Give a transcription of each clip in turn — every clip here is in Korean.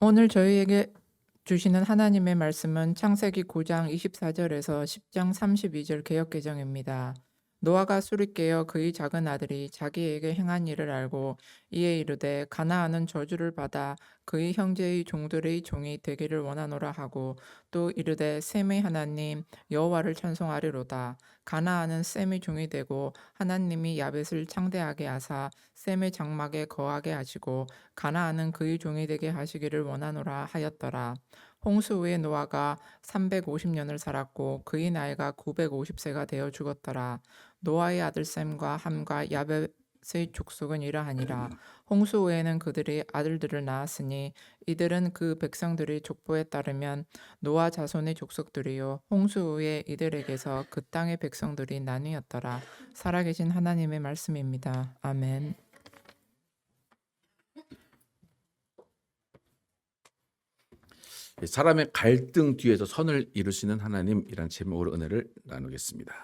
오늘 저희에게 주시는 하나님의 말씀은 창세기 9장 24절에서 10장 32절 개역개정입니다. 노아가 술이 깨어 그의 작은 아들이 자기에게 행한 일을 알고 이에 이르되 가나안은 저주를 받아 그의 형제의 종들의 종이 되기를 원하노라 하고 또 이르되 셈의 하나님 여호와를 찬송하리로다. 가나안은 셈의 종이 되고 하나님이 야벳을 창대하게 하사 셈의 장막에 거하게 하시고 가나안은 그의 종이 되게 하시기를 원하노라 하였더라. 홍수 후에 노아가 350년을 살았고 그의 나이가 950세가 되어 죽었더라. 노아의 아들 셈과 함과 야벳의 족속은 이러하니라. 홍수 후에는 그들이 아들들을 낳았으니 이들은 그 백성들의 족보에 따르면 노아 자손의 족속들이요 홍수 후에 이들에게서 그 땅의 백성들이 나뉘었더라. 살아계신 하나님의 말씀입니다. 아멘. 사람의 갈등 뒤에서 선을 이루시는 하나님이란 제목으로 은혜를 나누겠습니다.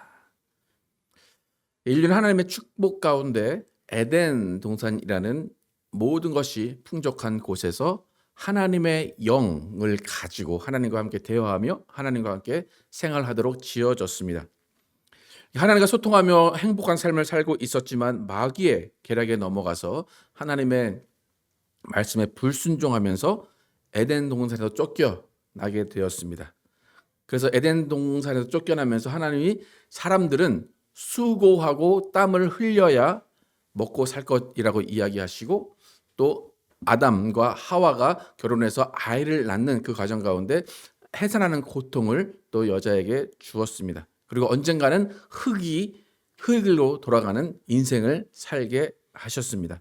인류는 하나님의 축복 가운데 에덴 동산이라는 모든 것이 풍족한 곳에서 하나님의 영을 가지고 하나님과 함께 대화하며 하나님과 함께 생활하도록 지어졌습니다. 하나님과 소통하며 행복한 삶을 살고 있었지만 마귀의 계략에 넘어가서 하나님의 말씀에 불순종하면서 에덴 동산에서 쫓겨나게 되었습니다. 그래서 에덴 동산에서 쫓겨나면서 하나님이 사람들은 수고하고 땀을 흘려야 먹고 살 것이라고 이야기하시고 또 아담과 하와가 결혼해서 아이를 낳는 그 과정 가운데 해산하는 고통을 또 여자에게 주었습니다. 그리고 언젠가는 흙으로 돌아가는 인생을 살게 하셨습니다.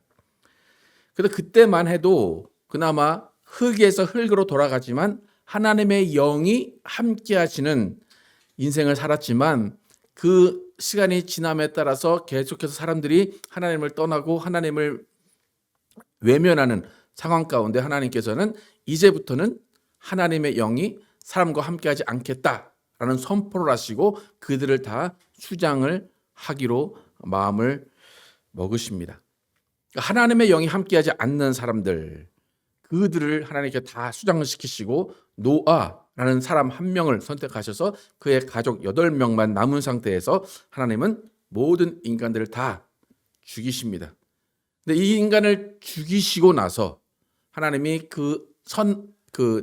그래서 그때만 해도 그나마 흙에서 흙으로 돌아가지만 하나님의 영이 함께 하시는 인생을 살았지만 그 시간이 지남에 따라서 계속해서 사람들이 하나님을 떠나고 하나님을 외면하는 상황 가운데 하나님께서는 이제부터는 하나님의 영이 사람과 함께하지 않겠다라는 선포를 하시고 그들을 다 수장을 하기로 마음을 먹으십니다. 하나님의 영이 함께하지 않는 사람들, 그들을 하나님께 다 수장을 시키시고 노아라는 사람 한 명을 선택하셔서 그의 가족 8명만 남은 상태에서 하나님은 모든 인간들을 다 죽이십니다. 근데 이 인간을 죽이시고 나서 하나님이 그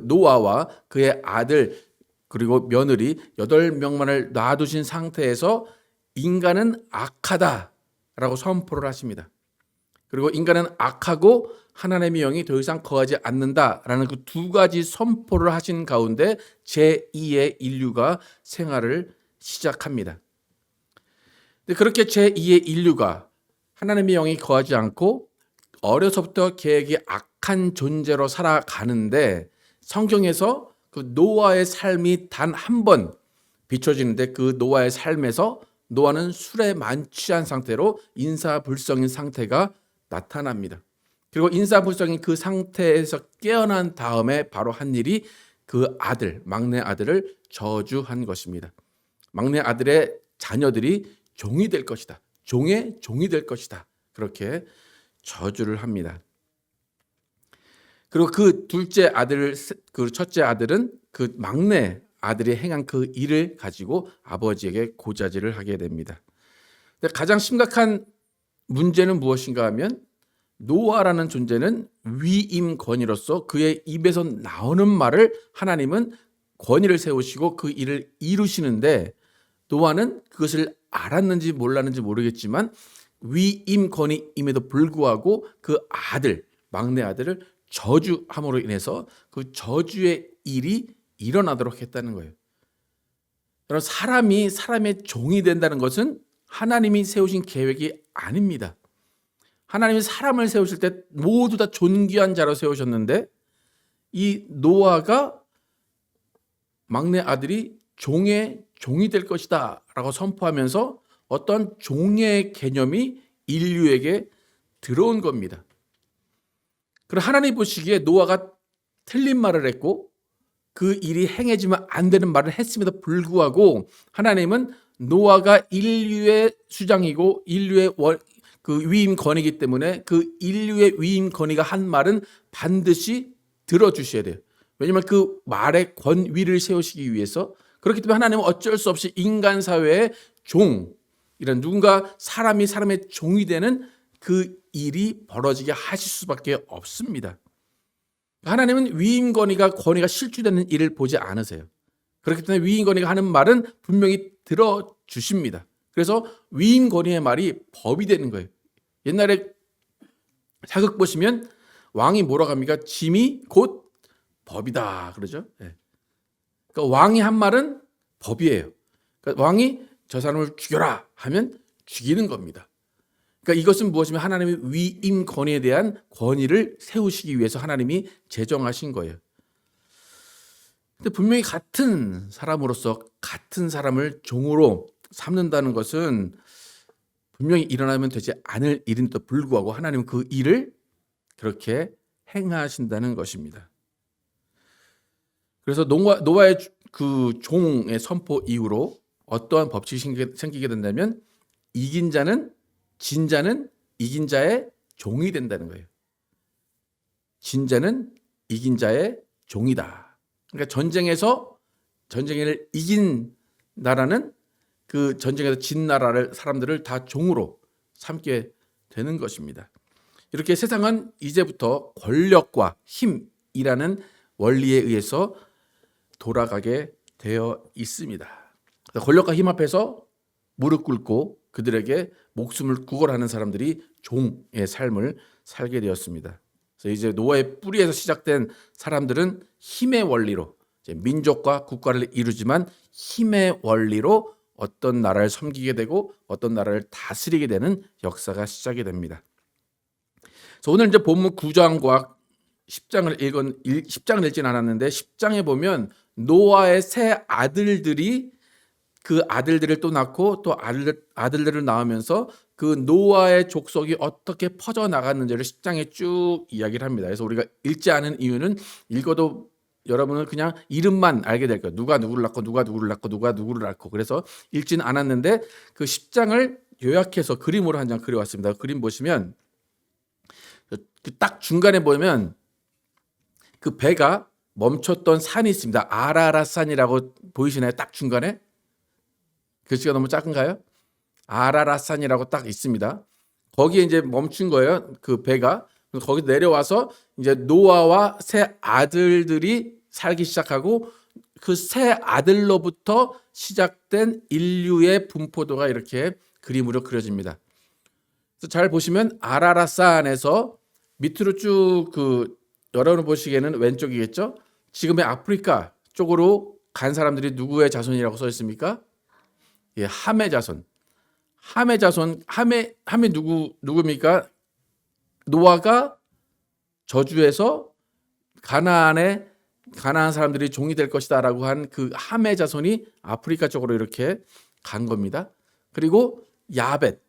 노아와 그의 아들 그리고 며느리 8명만을 놔두신 상태에서 인간은 악하다라고 선포를 하십니다. 그리고 인간은 악하고 하나님의 영이 더 이상 거하지 않는다라는 그 두 가지 선포를 하신 가운데 제2의 인류가 생활을 시작합니다. 그렇게 제2의 인류가 하나님의 영이 거하지 않고 어려서부터 계획이 악한 존재로 살아가는데 성경에서 그 노아의 삶이 단 한 번 비춰지는데 그 노아의 삶에서 노아는 술에 만취한 상태로 인사불성인 상태가 나타납니다. 그리고 인사불성인 그 상태에서 깨어난 다음에 바로 한 일이 그 아들, 막내 아들을 저주한 것입니다. 막내 아들의 자녀들이 종이 될 것이다. 종의 종이 될 것이다. 그렇게 저주를 합니다. 그리고 그 둘째 아들, 그 첫째 아들은 그 막내 아들이 행한 그 일을 가지고 아버지에게 고자질을 하게 됩니다. 근데 가장 심각한 문제는 무엇인가 하면 노아라는 존재는 위임 권위로서 그의 입에서 나오는 말을 하나님은 권위를 세우시고 그 일을 이루시는데 노아는 그것을 알았는지 몰랐는지 모르겠지만 위임 권위임에도 불구하고 그 아들, 막내 아들을 저주함으로 인해서 그 저주의 일이 일어나도록 했다는 거예요. 여러분, 사람이 사람의 종이 된다는 것은 하나님이 세우신 계획이 아닙니다. 하나님이 사람을 세우실 때 모두 다 존귀한 자로 세우셨는데 이 노아가 막내 아들이 종의 종이 될 것이다 라고 선포하면서 어떤 종의 개념이 인류에게 들어온 겁니다. 그리고 하나님 보시기에 노아가 틀린 말을 했고 그 일이 행해지면 안 되는 말을 했음에도 불구하고 하나님은 노아가 인류의 수장이고 인류의 그 위임 권위이기 때문에 그 인류의 위임 권위가 한 말은 반드시 들어주셔야 돼요. 왜냐하면 그 말의 권위를 세우시기 위해서. 그렇기 때문에 하나님은 어쩔 수 없이 인간 사회의 종, 이런 누군가 사람이 사람의 종이 되는 그 일이 벌어지게 하실 수밖에 없습니다. 하나님은 권위가 실추되는 일을 보지 않으세요. 그렇기 때문에 위임권위가 하는 말은 분명히 들어주십니다. 그래서 위임권위의 말이 법이 되는 거예요. 옛날에 사극 보시면 왕이 뭐라고 합니까? 짐이 곧 법이다 그러죠. 예. 그러니까 왕이 한 말은 법이에요. 그러니까 왕이 저 사람을 죽여라 하면 죽이는 겁니다. 그러니까 이것은 무엇이면 하나님의 위임 권위에 대한 권위를 세우시기 위해서 하나님이 제정하신 거예요. 근데 분명히 같은 사람으로서 같은 사람을 종으로 삼는다는 것은 분명히 일어나면 되지 않을 일인데도 불구하고 하나님은 그 일을 그렇게 행하신다는 것입니다. 그래서 노아의 그 종의 선포 이후로 어떠한 법칙이 생기게 된다면 이긴 자는 진 자는 이긴 자의 종이 된다는 거예요. 진 자는 이긴 자의 종이다. 그러니까 전쟁을 이긴 나라는 그 전쟁에서 진 사람들을 다 종으로 삼게 되는 것입니다. 이렇게 세상은 이제부터 권력과 힘이라는 원리에 의해서 돌아가게 되어 있습니다. 권력과 힘 앞에서 무릎 꿇고 그들에게 목숨을 구걸하는 사람들이 종의 삶을 살게 되었습니다. 그래서 이제 노아의 뿌리에서 시작된 사람들은 힘의 원리로 이제 민족과 국가를 이루지만 힘의 원리로 어떤 나라를 섬기게 되고 어떤 나라를 다스리게 되는 역사가 시작이 됩니다. 그래서 오늘 이제 본문 9장과 10장을 읽진 않았는데 10장에 보면 노아의 세 아들들이 그 아들들을 또 낳고 또 아들들을 낳으면서 그 노아의 족속이 어떻게 퍼져 나갔는지를 10장에 쭉 이야기를 합니다. 그래서 우리가 읽지 않은 이유는 읽어도 여러분은 그냥 이름만 알게 될 거예요. 누가 누구를 낳고 누가 누구를 낳고 누가 누구를 낳고. 그래서 읽지는 않았는데 그 10장을 요약해서 그림으로 한 장 그려왔습니다. 그림 보시면 딱 중간에 보면 그 배가 멈췄던 산이 있습니다. 아라랏산이라고 보이시나요? 딱 중간에? 글씨가 너무 작은가요? 아라랏산이라고 딱 있습니다. 거기에 이제 멈춘 거예요. 그 배가. 거기 내려와서 이제 노아와 세 아들들이 살기 시작하고 그 세 아들로부터 시작된 인류의 분포도가 이렇게 그림으로 그려집니다. 그래서 잘 보시면 아라랏산에서 밑으로 쭉 여러분 보시기에는 왼쪽이겠죠? 지금의 아프리카 쪽으로 간 사람들이 누구의 자손이라고 써 있습니까? 예, 함의 자손. 함이 누굽니까? 노아가 저주해서 가나안 사람들이 종이 될 것이다라고 한 그 함의 자손이 아프리카 쪽으로 이렇게 간 겁니다. 그리고 야벳.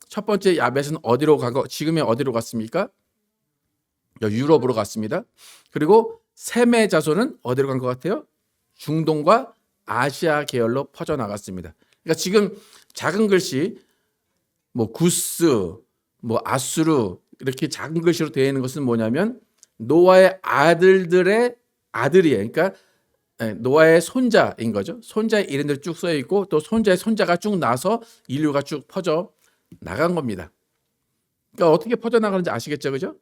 첫 번째 야벳은 어디로 지금의 어디로 갔습니까? 유럽으로 갔습니다. 그리고 셈의 자손은 어디로 간 것 같아요? 중동과 아시아 계열로 퍼져 나갔습니다. 그러니까 지금 작은 글씨 구스, 아수르 이렇게 작은 글씨로 되어 있는 것은 뭐냐면 노아의 아들들의 아들이에요. 그러니까 노아의 손자인 거죠. 손자의 이름들이 쭉 써 있고 또 손자의 손자가 쭉 나서 인류가 쭉 퍼져 나간 겁니다. 그러니까 어떻게 퍼져 나가는지 아시겠죠, 그죠?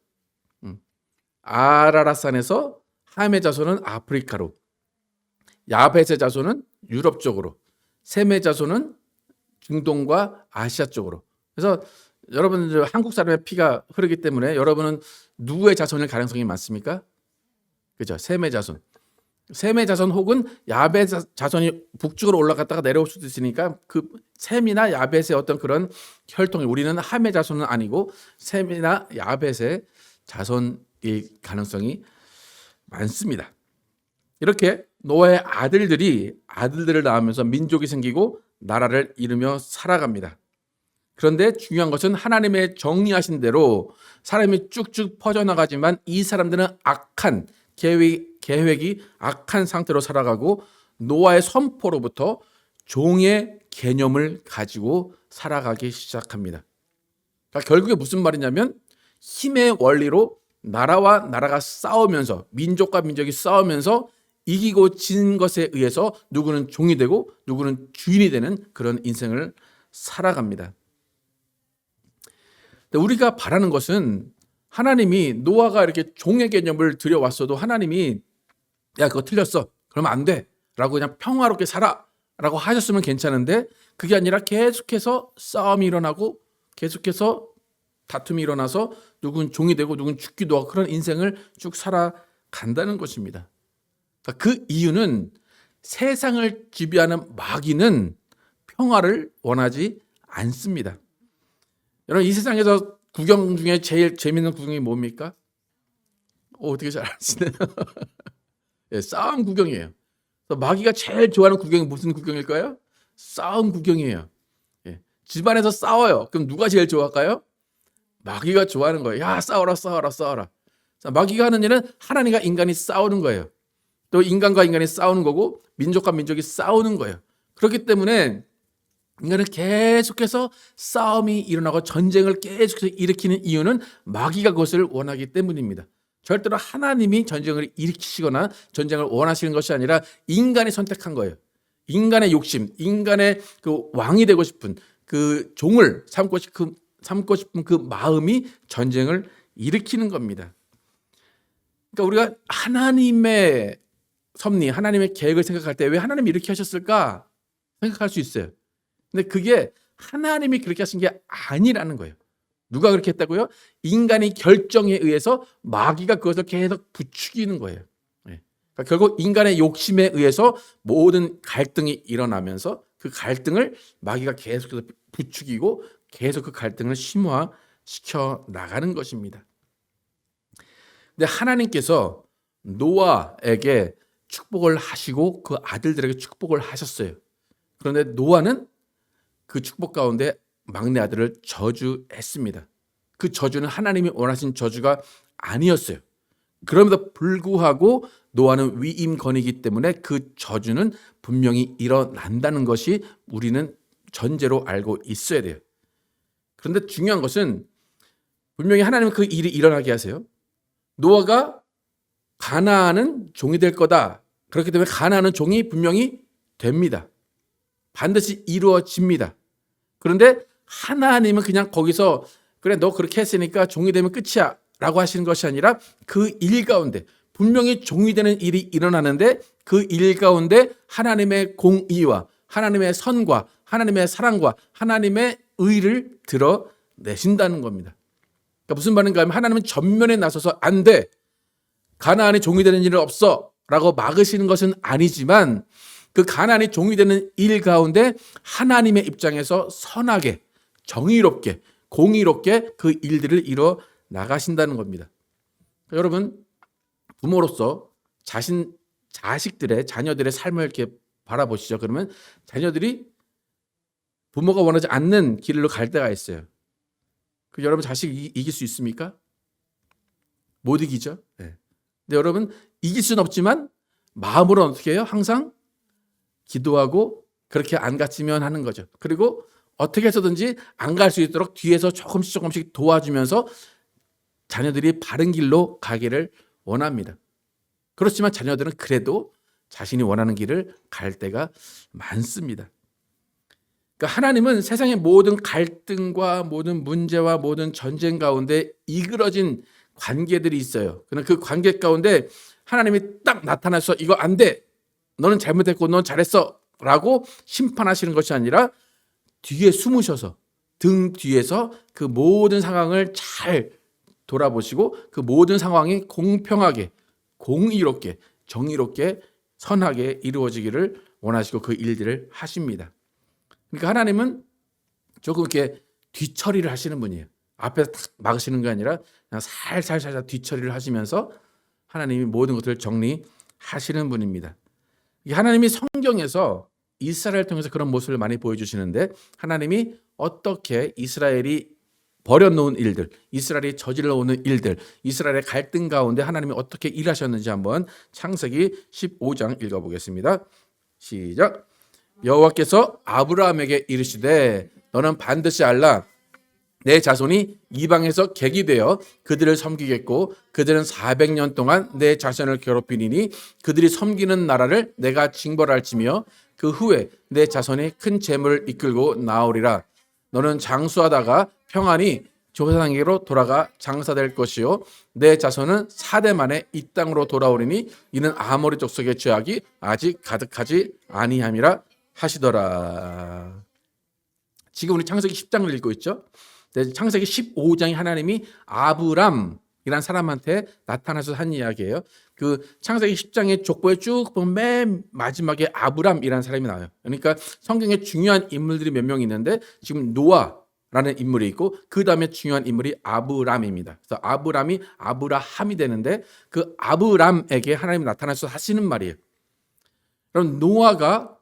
아라랏산에서 함의 자손은 아프리카로, 야벳의 자손은 유럽 쪽으로, 셈의 자손은 중동과 아시아 쪽으로. 그래서 여러분 한국 사람의 피가 흐르기 때문에 여러분은 누구의 자손일 가능성이 많습니까? 그죠? 셈의 자손. 셈의 자손 혹은 야벳 자손이 북쪽으로 올라갔다가 내려올 수도 있으니까 그 셈이나 야벳의 어떤 그런 혈통이, 우리는 함의 자손은 아니고 셈이나 야벳의 자손일 가능성이 많습니다. 이렇게 노아의 아들들을 낳으면서 민족이 생기고 나라를 이루며 살아갑니다. 그런데 중요한 것은 하나님의 정리하신 대로 사람이 쭉쭉 퍼져나가지만 이 사람들은 악한 계획이 악한 상태로 살아가고 노아의 선포로부터 종의 개념을 가지고 살아가기 시작합니다. 그러니까 결국에 무슨 말이냐면 힘의 원리로 나라와 나라가 싸우면서 민족과 민족이 싸우면서 이기고 진 것에 의해서 누구는 종이 되고 누구는 주인이 되는 그런 인생을 살아갑니다. 우리가 바라는 것은 하나님이 노아가 이렇게 종의 개념을 들여왔어도 하나님이 야 그거 틀렸어 그러면 안 돼 라고 그냥 평화롭게 살아 라고 하셨으면 괜찮은데 그게 아니라 계속해서 싸움이 일어나고 계속해서 다툼이 일어나서 누군 종이 되고 누군 죽기도 하고 그런 인생을 쭉 살아간다는 것입니다. 그 이유는 세상을 지배하는 마귀는 평화를 원하지 않습니다. 여러분 이 세상에서 구경 중에 제일 재밌는 구경이 뭡니까? 어떻게 잘 아시네요. 예, 싸움 구경이에요. 마귀가 제일 좋아하는 구경이 무슨 구경일까요? 싸움 구경이에요. 예, 집안에서 싸워요. 그럼 누가 제일 좋아할까요? 마귀가 좋아하는 거예요. 야 싸워라 싸워라 싸워라. 자, 마귀가 하는 일은 하나님과 인간이 싸우는 거예요. 또 인간과 인간이 싸우는 거고 민족과 민족이 싸우는 거예요. 그렇기 때문에 인간은 계속해서 싸움이 일어나고 전쟁을 계속해서 일으키는 이유는 마귀가 그것을 원하기 때문입니다. 절대로 하나님이 전쟁을 일으키시거나 전쟁을 원하시는 것이 아니라 인간이 선택한 거예요. 인간의 욕심, 인간의 그 왕이 되고 싶은 그 종을 삼고 싶은 그 마음이 전쟁을 일으키는 겁니다. 그러니까 우리가 하나님의 섭리, 하나님의 계획을 생각할 때 왜 하나님이 이렇게 하셨을까 생각할 수 있어요. 근데 그게 하나님이 그렇게 하신 게 아니라는 거예요. 누가 그렇게 했다고요? 인간의 결정에 의해서 마귀가 그것을 계속 부추기는 거예요. 그러니까 결국 인간의 욕심에 의해서 모든 갈등이 일어나면서 그 갈등을 마귀가 계속해서 부추기고 계속 그 갈등을 심화시켜 나가는 것입니다. 근데 하나님께서 노아에게 축복을 하시고 그 아들들에게 축복을 하셨어요. 그런데 노아는 그 축복 가운데 막내 아들을 저주했습니다. 그 저주는 하나님이 원하신 저주가 아니었어요. 그럼에도 불구하고 노아는 위임권이기 때문에 그 저주는 분명히 일어난다는 것이 우리는 전제로 알고 있어야 돼요. 그런데 중요한 것은 분명히 하나님은 그 일이 일어나게 하세요. 노아가 가나안은 종이 될 거다. 그렇기 때문에 가나안은 종이 분명히 됩니다. 반드시 이루어집니다. 그런데 하나님은 그냥 거기서 그래 너 그렇게 했으니까 종이 되면 끝이야 라고 하시는 것이 아니라 그 일 가운데 분명히 종이 되는 일이 일어나는데 그 일 가운데 하나님의 공의와 하나님의 선과 하나님의 사랑과 하나님의 의를 드러내신다는 겁니다. 그러니까 무슨 말인가 하면 하나님은 전면에 나서서 안 돼. 가나안이 종이 되는 일은 없어 라고 막으시는 것은 아니지만 그 가나안이 종이 되는 일 가운데 하나님의 입장에서 선하게 정의롭게 공의롭게 그 일들을 이뤄 나가신다는 겁니다. 여러분 부모로서 자식들의 자녀들의 삶을 이렇게 바라보시죠. 그러면 자녀들이 부모가 원하지 않는 길로 갈 때가 있어요. 여러분 자식이 이길 수 있습니까? 못 이기죠. 네. 근데 여러분 이길 수는 없지만 마음으로는 어떻게 해요? 항상 기도하고 그렇게 안 갔으면 하는 거죠. 그리고 어떻게 해서든지 안 갈 수 있도록 뒤에서 조금씩 도와주면서 자녀들이 바른 길로 가기를 원합니다. 그렇지만 자녀들은 그래도 자신이 원하는 길을 갈 때가 많습니다. 그러니까 하나님은 세상의 모든 갈등과 모든 문제와 모든 전쟁 가운데 이끌어진 관계들이 있어요. 그러나 그 관계 가운데 하나님이 딱 나타나서 이거 안 돼. 너는 잘못했고 넌 잘했어. 라고 심판하시는 것이 아니라 뒤에 숨으셔서 등 뒤에서 그 모든 상황을 잘 돌아보시고 그 모든 상황이 공평하게 공의롭게 정의롭게 선하게 이루어지기를 원하시고 그 일들을 하십니다. 그러니까 하나님은 조금 이렇게 뒤처리를 하시는 분이에요. 앞에서 탁 막으시는 게 아니라 그냥 살살 뒤처리를 하시면서 하나님이 모든 것을 정리하시는 분입니다. 하나님이 성경에서 이스라엘을 통해서 그런 모습을 많이 보여주시는데 하나님이 어떻게 이스라엘이 버려놓은 일들, 이스라엘이 저질러오는 일들, 이스라엘의 갈등 가운데 하나님이 어떻게 일하셨는지 한번 창세기 15장 읽어보겠습니다. 시작. 여호와께서 아브라함에게 이르시되 너는 반드시 알라 내 자손이 이방에서 객이 되어 그들을 섬기겠고 그들은 400년 동안 내 자손을 괴롭히니 그들이 섬기는 나라를 내가 징벌할지며 그 후에 내 자손이 큰 재물을 이끌고 나오리라. 너는 장수하다가 평안히 조상에게로 돌아가 장사될 것이요 내 자손은 4대 만에 이 땅으로 돌아오리니 이는 아모리 족속의 죄악이 아직 가득하지 아니함이라 하시더라. 지금 우리 창세기 10장을 읽고 있죠. 창세기 15장이 하나님이 아브람이란 사람한테 나타나서 한 이야기예요. 그 창세기 10장의 족보에 쭉 보면 맨 마지막에 아브람이라는 사람이 나와요. 그러니까 성경에 중요한 인물들이 몇 명 있는데 지금 노아라는 인물이 있고 그 다음에 중요한 인물이 아브람입니다. 그래서 아브람이 아브라함이 되는데 그 아브람에게 하나님이 나타나서 하시는 말이에요. 그럼 노아가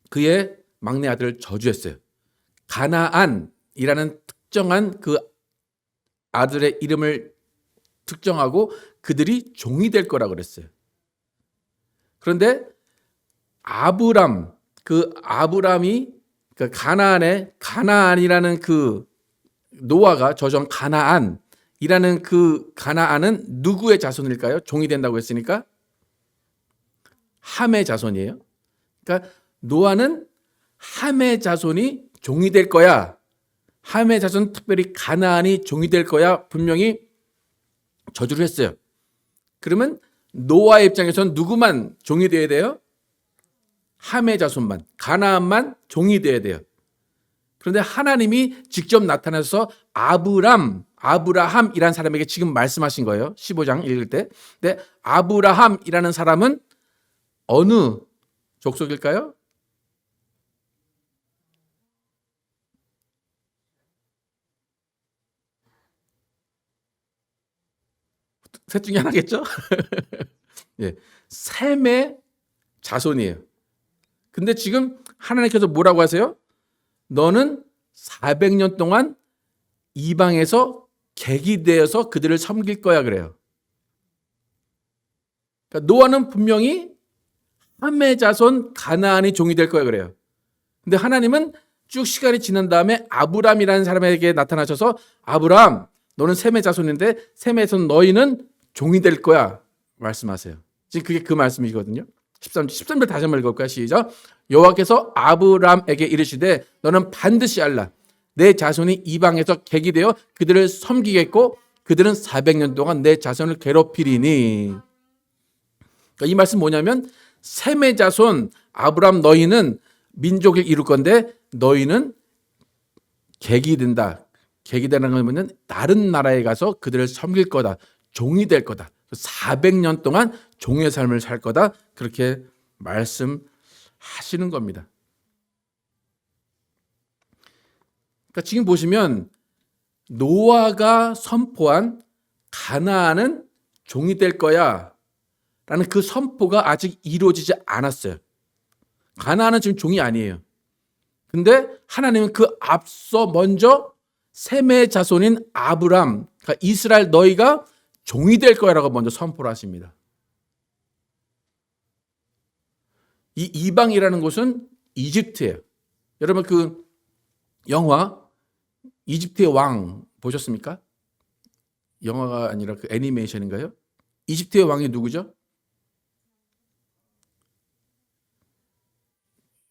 그의 막내 아들을 저주했어요. 가나안이라는 특정한 그 아들의 이름을 특정하고 그들이 종이 될 거라 그랬어요. 그런데 아브람이 그 가나안이라는 그 노아가 저주한 가나안이라는 그 가나안은 누구의 자손일까요? 종이 된다고 했으니까 함의 자손이에요. 그러니까 노아는 함의 자손이 종이 될 거야. 함의 자손 특별히 가나안이 종이 될 거야. 분명히 저주를 했어요. 그러면 노아의 입장에서는 누구만 종이 되어야 돼요? 함의 자손만, 가나안만 종이 되어야 돼요. 그런데 하나님이 직접 나타나서 아브라함이라는 사람에게 지금 말씀하신 거예요. 15장 읽을 때. 근데 아브라함이라는 사람은 어느 족속일까요? 셋 중에 하나겠죠? 예, 셈의 자손이에요. 근데 지금 하나님께서 뭐라고 하세요? 너는 400년 동안 이방에서 객이 되어서 그들을 섬길 거야 그래요. 그러니까 노아는 분명히 함의 자손 가나안이 종이 될 거야 그래요. 근데 하나님은 쭉 시간이 지난 다음에 아브람이라는 사람에게 나타나셔서 아브람 너는 셈의 자손인데 셈의 자손 너희는 종이 될 거야 말씀하세요. 지금 그게 그 말씀이거든요. 13절 다시 한번 읽을까요? 시작. 여호와께서 아브람에게 이르시되 너는 반드시 알라. 내 자손이 이방에서 객이 되어 그들을 섬기겠고 그들은 400년 동안 내 자손을 괴롭히리니. 그러니까 이 말씀 뭐냐면 셈의 자손 아브람 너희는 민족을 이룰 건데 너희는 객이 된다. 객이 되는 거는 다른 나라에 가서 그들을 섬길 거다. 종이 될 거다. 400년 동안 종의 삶을 살 거다. 그렇게 말씀하시는 겁니다. 그러니까 지금 보시면 노아가 선포한 가나안은 종이 될 거야 라는 그 선포가 아직 이루어지지 않았어요. 가나안은 지금 종이 아니에요. 근데 하나님은 그 앞서 먼저 셈의 자손인 아브람, 그러니까 이스라엘 너희가 종이 될 거야라고 먼저 선포를 하십니다. 이 이방이라는 곳은 이집트예요. 여러분 그 영화 이집트의 왕 보셨습니까? 영화가 아니라 그 애니메이션인가요? 이집트의 왕이 누구죠?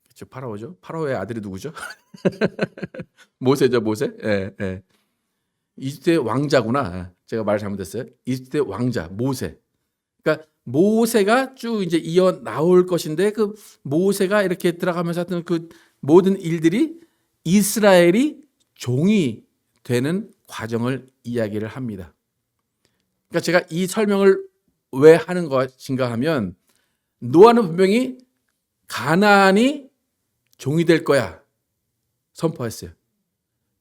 그렇죠, 파라오죠. 파라오의 아들이 누구죠? 모세죠, 모세. 예, 예. 이집트의 왕자구나. 제가 말 잘못했어요. 이집트의 왕자 모세. 그러니까 모세가 쭉 이제 이어 나올 것인데 그 모세가 이렇게 들어가면서 하여튼 그 모든 일들이 이스라엘이 종이 되는 과정을 이야기를 합니다. 그러니까 제가 이 설명을 왜 하는 것인가 하면 노아는 분명히 가나안이 종이 될 거야 선포했어요.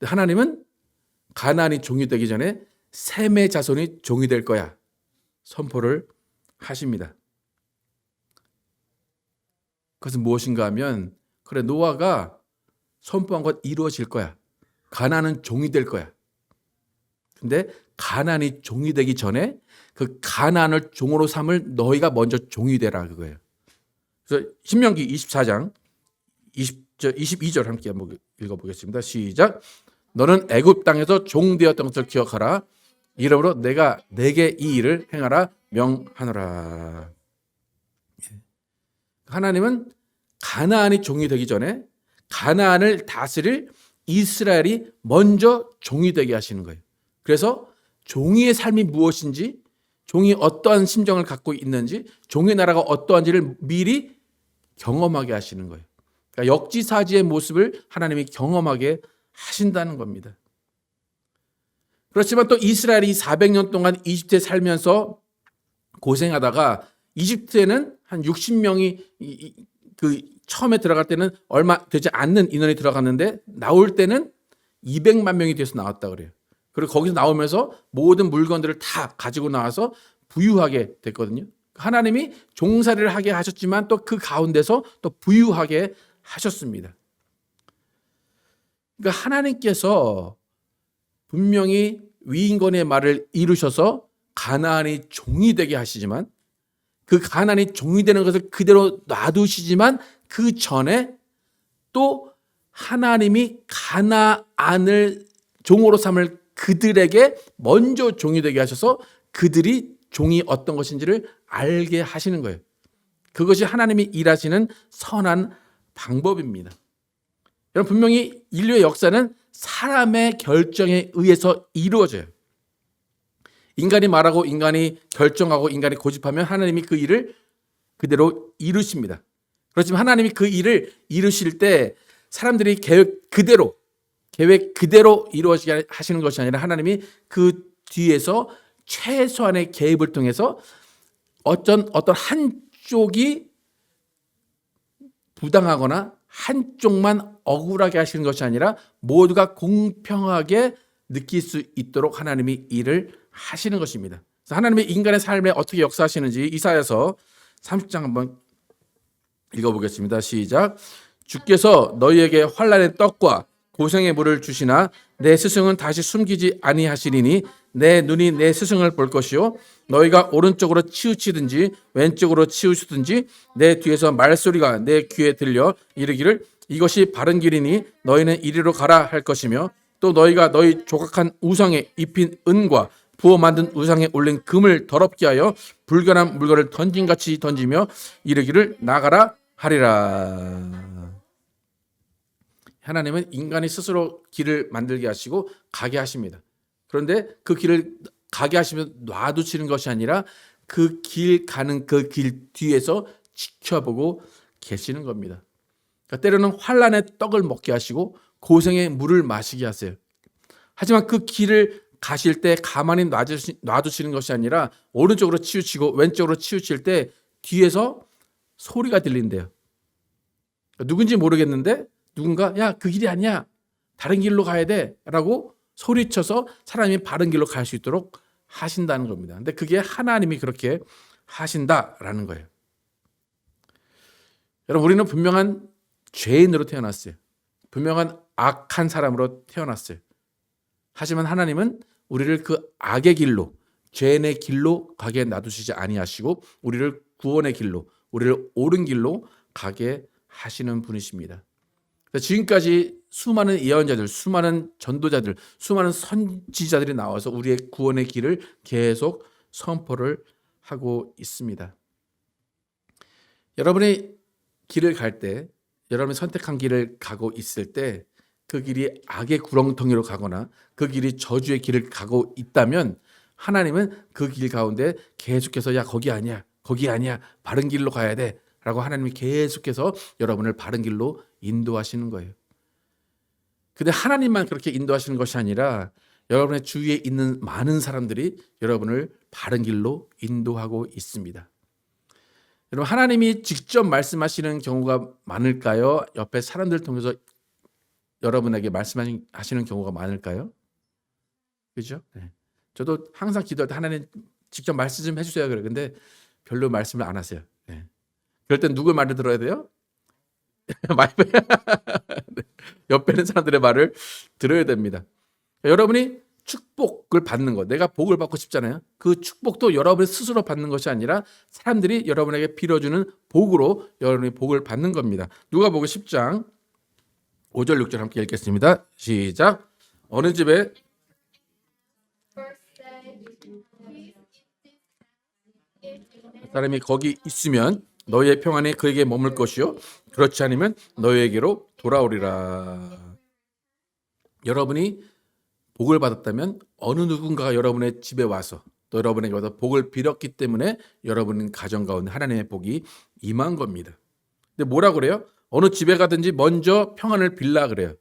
하나님은 가나안이 종이 되기 전에 셈의 자손이 종이 될 거야 선포를 하십니다. 그것은 무엇인가 하면 그래 노아가 선포한 것 이루어질 거야. 가나안은 종이 될 거야. 근데 가나안이 종이 되기 전에 그 가나안을 종으로 삼을 너희가 먼저 종이 되라 그거예요. 그래서 신명기 24장 22절 함께 한번 읽어보겠습니다. 시작. 너는 애굽 땅에서 종 되었던 것을 기억하라. 이러므로 내가 내게 이 일을 행하라 명하노라. 하나님은 가나안이 종이 되기 전에 가나안을 다스릴 이스라엘이 먼저 종이 되게 하시는 거예요. 그래서 종이의 삶이 무엇인지, 종이 어떠한 심정을 갖고 있는지, 종의 나라가 어떠한지를 미리 경험하게 하시는 거예요. 그러니까 역지사지의 모습을 하나님이 경험하게 하신다는 겁니다. 그렇지만 또 이스라엘이 400년 동안 이집트에 살면서 고생하다가 이집트에는 한 60명이 그 처음에 들어갈 때는 얼마 되지 않는 인원이 들어갔는데 나올 때는 200만 명이 돼서 나왔다 그래요. 그리고 거기서 나오면서 모든 물건들을 다 가지고 나와서 부유하게 됐거든요. 하나님이 종살이를 하게 하셨지만 또 그 가운데서 또 부유하게 하셨습니다. 그러니까 하나님께서 분명히 위인권의 말을 이루셔서 가나안이 종이 되게 하시지만 그 가나안이 종이 되는 것을 그대로 놔두시지만 그 전에 또 하나님이 가나안을 종으로 삼을 그들에게 먼저 종이 되게 하셔서 그들이 종이 어떤 것인지를 알게 하시는 거예요. 그것이 하나님이 일하시는 선한 방법입니다. 여러분, 분명히 인류의 역사는 사람의 결정에 의해서 이루어져요. 인간이 말하고 인간이 결정하고 인간이 고집하면 하나님이 그 일을 그대로 이루십니다. 그렇지만 하나님이 그 일을 이루실 때 사람들이 계획 그대로 이루어지게 하시는 것이 아니라 하나님이 그 뒤에서 최소한의 개입을 통해서 어떤 한쪽이 부당하거나 한쪽만 억울하게 하시는 것이 아니라 모두가 공평하게 느낄 수 있도록 하나님이 일을 하시는 것입니다. 그래서 하나님의 인간의 삶에 어떻게 역사하시는지 이사야서 30장 한번 읽어보겠습니다. 시작. 주께서 너희에게 환난의 떡과 고생의 물을 주시나 내 스승은 다시 숨기지 아니하시리니 내 눈이 내 스승을 볼 것이요 너희가 오른쪽으로 치우치든지 왼쪽으로 치우치든지 내 뒤에서 말소리가 내 귀에 들려 이르기를 이것이 바른 길이니 너희는 이리로 가라 할 것이며 또 너희가 너희 조각한 우상에 입힌 은과 부어 만든 우상에 올린 금을 더럽게 하여 불결한 물건을 던진같이 던지며 이르기를 나가라 하리라. 하나님은 인간이 스스로 길을 만들게 하시고 가게 하십니다. 그런데 그 길을 가게 하시면 놔두시는 것이 아니라 그 길 가는 그 길 뒤에서 지켜보고 계시는 겁니다. 그러니까 때로는 환난의 떡을 먹게 하시고 고생의 물을 마시게 하세요. 하지만 그 길을 가실 때 가만히 놔두시는 것이 아니라 오른쪽으로 치우치고 왼쪽으로 치우칠 때 뒤에서 소리가 들린대요. 누군지 모르겠는데 누군가 야, 그 길이 아니야. 다른 길로 가야 돼. 라고 소리쳐서 사람이 바른 길로 갈 수 있도록 하신다는 겁니다. 근데 그게 하나님이 그렇게 하신다라는 거예요. 여러분, 우리는 분명한 죄인으로 태어났어요. 분명한 악한 사람으로 태어났어요. 하지만 하나님은 우리를 그 악의 길로, 죄의 길로 가게 놔두시지 아니하시고 우리를 구원의 길로, 우리를 옳은 길로 가게 하시는 분이십니다. 지금까지 수많은 예언자들, 수많은 전도자들, 수많은 선지자들이 나와서 우리의 구원의 길을 계속 선포를 하고 있습니다. 여러분의 길을 갈 때, 여러분이 선택한 길을 가고 있을 때 그 길이 악의 구렁텅이로 가거나 그 길이 저주의 길을 가고 있다면 하나님은 그 길 가운데 계속해서 야, 거기 아니야, 거기 아니야, 바른 길로 가야 돼 라고 하나님이 계속해서 여러분을 바른 길로 인도하시는 거예요. 근데 하나님만 그렇게 인도하시는 것이 아니라 여러분의 주위에 있는 많은 사람들이 여러분을 바른 길로 인도하고 있습니다. 여러분, 하나님이 직접 말씀하시는 경우가 많을까요? 옆에 사람들 통해서 여러분에게 말씀하시는 경우가 많을까요? 그죠? 네. 저도 항상 기도할 때 하나님 직접 말씀 좀 해주세요. 그래. 근데 별로 말씀을 안 하세요. 네. 그럴 땐 누구 말을 들어야 돼요? 옆에 있는 사람들의 말을 들어야 됩니다. 여러분이 축복을 받는 것, 내가 복을 받고 싶잖아요. 그 축복도 여러분이 스스로 받는 것이 아니라 사람들이 여러분에게 빌어주는 복으로 여러분이 복을 받는 겁니다. 누가복음 10장 5절 6절 함께 읽겠습니다. 시작. 어느 집에 사람이 거기 있으면 너희의 평안이 그에게 머물 것이요 그렇지 않으면 너희에게로 돌아오리라. 여러분이 복을 받았다면 어느 누군가가 여러분의 집에 와서 또 여러분에게 와서 복을 빌었기 때문에 여러분 가정 가운데 하나님의 복이 임한 겁니다. 근데 뭐라 그래요? 어느 집에 가든지 먼저 평안을 빌라 그래요.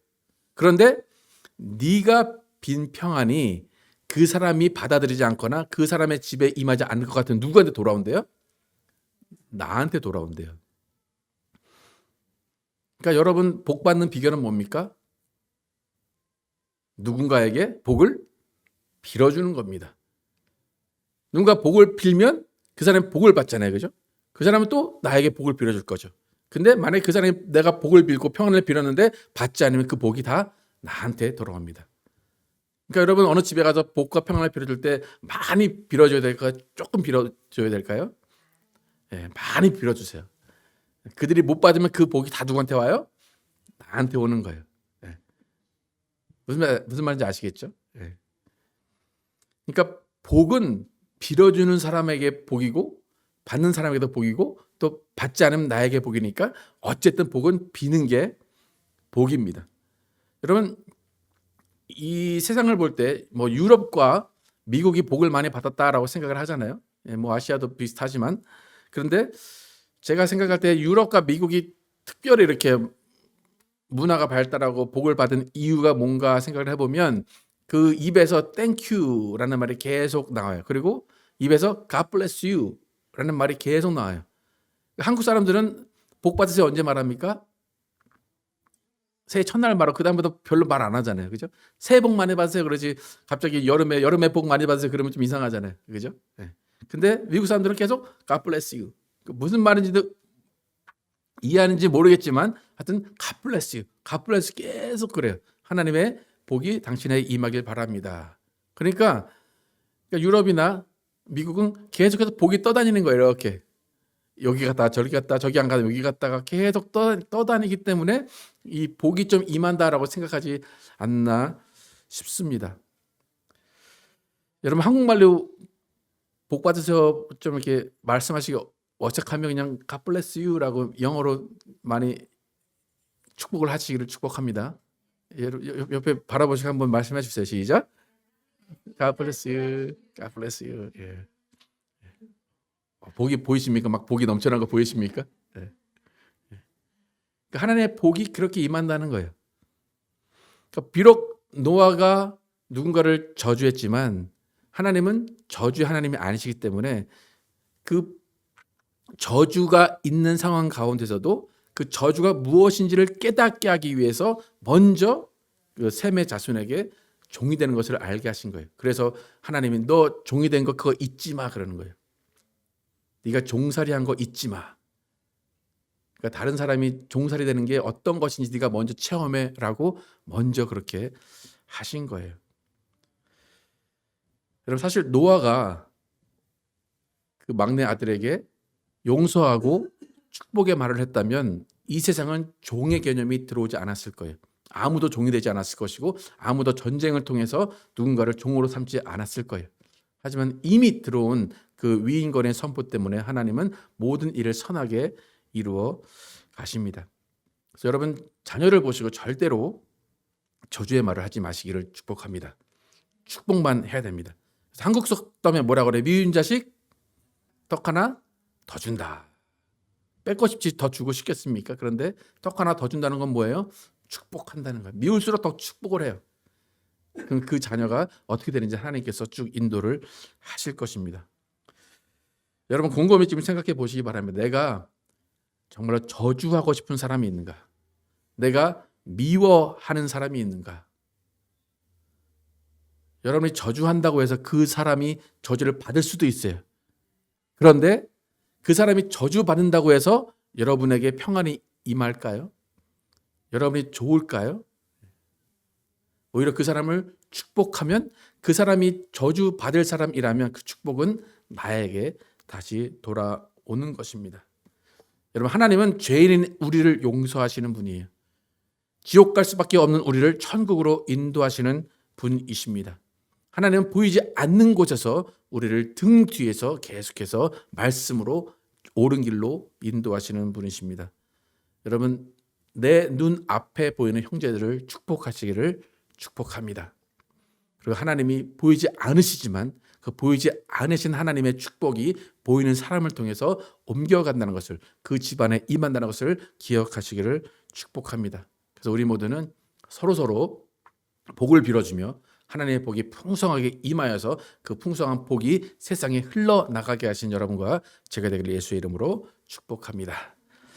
그런데 네가 빈 평안이 그 사람이 받아들이지 않거나 그 사람의 집에 임하지 않을 것 같은 누구한테 돌아온대요? 나한테 돌아온대요. 그러니까 여러분 복 받는 비결은 뭡니까? 누군가에게 복을 빌어주는 겁니다. 누군가 복을 빌면 그 사람이 복을 받잖아요. 그죠? 그 사람은 또 나에게 복을 빌어줄 거죠. 근데 만약에 그 사람이 내가 복을 빌고 평안을 빌었는데 받지 않으면 그 복이 다 나한테 돌아옵니다. 그러니까 여러분 어느 집에 가서 복과 평안을 빌어줄 때 많이 빌어줘야 될까요? 조금 빌어줘야 될까요? 네, 많이 빌어주세요. 그들이 못 받으면 그 복이 다 누구한테 와요? 나한테 오는 거예요. 네. 무슨 말인지 아시겠죠? 네. 그러니까 복은 빌어주는 사람에게 복이고 받는 사람에게도 복이고 또 받지 않으면 나에게 복이니까 어쨌든 복은 비는 게 복입니다. 여러분 이 세상을 볼 때 뭐 유럽과 미국이 복을 많이 받았다라고 생각을 하잖아요. 뭐 아시아도 비슷하지만 그런데 제가 생각할 때 유럽과 미국이 특별히 이렇게 문화가 발달하고 복을 받은 이유가 뭔가 생각을 해보면 그 입에서 Thank you라는 말이 계속 나와요. 그리고 입에서 God bless you라는 말이 계속 나와요. 한국 사람들은 복 받으세요 언제 말합니까? 새해 첫날 말하고 그다음부터 별로 말 안 하잖아요. 그죠? 새해 복 많이 받으세요. 그러지 갑자기 여름에 복 많이 받으세요. 그러면 좀 이상하잖아요. 그죠? 네. 근데 미국 사람들은 계속 God bless you. 무슨 말인지도 이해하는지 모르겠지만 하여튼 God bless you. God bless you 계속 그래요. 하나님의 복이 당신에게 임하길 바랍니다. 그러니까 유럽이나 미국은 계속해서 복이 떠다니는 거예요. 이렇게. 여기 갔다 저기 갔다 저기 안 가다 여기 갔다가 계속 떠다니기 때문에 이 복이 좀 임한다라고 생각하지 않나 싶습니다. 여러분 한국말로 복 받으세요 좀 이렇게 말씀하시기 어색하면 그냥 God bless you라고 영어로 많이 축복을 하시기를 축복합니다. 옆에 바라보시고 한번 말씀해 주세요. 시작. God bless you. God bless you. 예. 복이 보이십니까? 막 복이 넘쳐나는 거 보이십니까? 네. 그러니까 하나님의 복이 그렇게 임한다는 거예요. 그러니까 비록 노아가 누군가를 저주했지만 하나님은 저주의 하나님이 아니시기 때문에 그 저주가 있는 상황 가운데서도 그 저주가 무엇인지를 깨닫게 하기 위해서 먼저 그 셈의 자손에게 종이 되는 것을 알게 하신 거예요. 그래서 하나님이 너 종이 된 거 그거 잊지 마 그러는 거예요. 네가 종살이한 거 잊지 마. 그러니까 다른 사람이 종살이 되는 게 어떤 것인지 네가 먼저 체험해라고 먼저 그렇게 하신 거예요. 여러분 사실 노아가 그 막내 아들에게 용서하고 축복의 말을 했다면 이 세상은 종의 개념이 들어오지 않았을 거예요. 아무도 종이 되지 않았을 것이고 아무도 전쟁을 통해서 누군가를 종으로 삼지 않았을 거예요. 하지만 이미 들어온 그 위인권의 선포 때문에 하나님은 모든 일을 선하게 이루어 가십니다. 그래서 여러분 자녀를 보시고 절대로 저주의 말을 하지 마시기를 축복합니다. 축복만 해야 됩니다. 그래서 한국 속담에 뭐라 그래? 미운 자식 떡 하나 더 준다. 뺏고 싶지 더 주고 싶겠습니까? 그런데 떡 하나 더 준다는 건 뭐예요? 축복한다는 거예요. 미울수록 더 축복을 해요. 그럼 그 자녀가 어떻게 되는지 하나님께서 쭉 인도를 하실 것입니다. 여러분 곰곰이 좀 생각해 보시기 바랍니다. 내가 정말로 저주하고 싶은 사람이 있는가? 내가 미워하는 사람이 있는가? 여러분이 저주한다고 해서 그 사람이 저주를 받을 수도 있어요. 그런데 그 사람이 저주받는다고 해서 여러분에게 평안이 임할까요? 여러분이 좋을까요? 오히려 그 사람을 축복하면 그 사람이 저주받을 사람이라면 그 축복은 나에게 다시 돌아오는 것입니다. 여러분 하나님은 죄인인 우리를 용서하시는 분이에요. 지옥 갈 수밖에 없는 우리를 천국으로 인도하시는 분이십니다. 하나님은 보이지 않는 곳에서 우리를 등 뒤에서 계속해서 말씀으로 옳은 길로 인도하시는 분이십니다. 여러분, 내 눈 앞에 보이는 형제들을 축복하시기를 축복합니다. 그리고 하나님이 보이지 않으시지만 그 보이지 않으신 하나님의 축복이 보이는 사람을 통해서 옮겨간다는 것을, 그 집안에 임한다는 것을 기억하시기를 축복합니다. 그래서 우리 모두는 서로서로 복을 빌어주며 하나님의 복이 풍성하게 임하여서 그 풍성한 복이 세상에 흘러나가게 하신 여러분과 제가 되기를 예수의 이름으로 축복합니다.